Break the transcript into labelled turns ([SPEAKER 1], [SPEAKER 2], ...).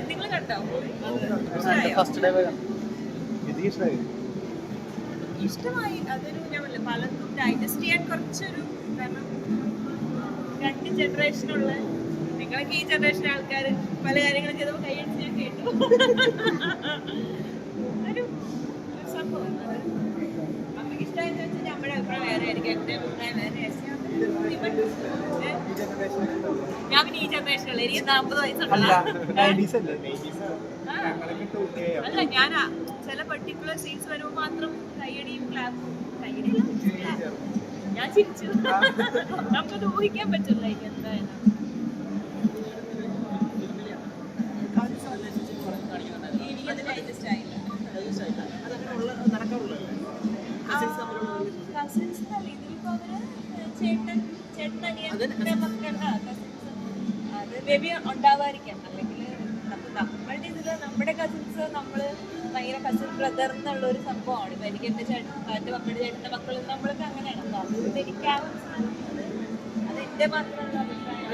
[SPEAKER 1] നിങ്ങൾ കണ്ടോ? ഇഷ്ടമായി. അതൊരു ഞാൻ പറഞ്ഞില്ല, പലർക്കും ഡൈജസ്റ്റ് ചെയ്യാൻ കുറച്ചൊരു, കാരണം 2 ജനറേഷനുള്ള, നിങ്ങളൊക്കെ ഈ ജനറേഷൻ ആൾക്കാർ പല കാര്യങ്ങളും ചെയ്തപ്പോൾ കൈയടിച്ച് ഞാൻ കേട്ടു. ഒരു സംഭവം അമ്മയ്ക്ക് ഇഷ്ടമായെന്ന് വെച്ചാൽ നമ്മുടെ അഭിപ്രായം വേറെ ആയിരിക്കും, എൻ്റെ അഭിപ്രായം വേറെ ആയിരിക്കും. ഞാൻ പിന്നെ ഈ ജനറേഷനല്ല, എനിക്ക് 40 വയസ്സുള്ള. അല്ല, ഞാൻ ചില പെർട്ടിക്കുലർ സീൻസ് വരുമ്പോൾ മാത്രം കൈയടിയും ക്ലാപ്പും. ഞാൻ ചിരിച്ചു. നമുക്കത് ഊഹിക്കാൻ പറ്റില്ല എന്തായാലും. എനിക്കത് ഡൈജസ്റ്റ് ആയില്ല. കസിൻസ് അല്ല, ഇതിലിപ്പോ അവര് ചേട്ടൻ അനിയന്റെ മക്കളുടെ കസിൻസ്, അത് ബേബി ഉണ്ടാവാതിരിക്കാം. അല്ലെങ്കിൽ നമ്മളുടെ ഇതില് നമ്മുടെ കസിൻസ്, നമ്മള് ഭയങ്കര കസിൻ ബ്രദർ എന്നുള്ള ഒരു സംഭവമാണ്. ഇപ്പൊ എനിക്ക് എന്റെ മക്കളുടെ ചേട്ടന്റെ മക്കളും നമ്മളൊക്കെ അങ്ങനെയാണ്. അപ്പൊ അതുകൊണ്ട് എനിക്കാവും അത് എന്റെ മാത്രമുള്ള അഭിപ്രായം.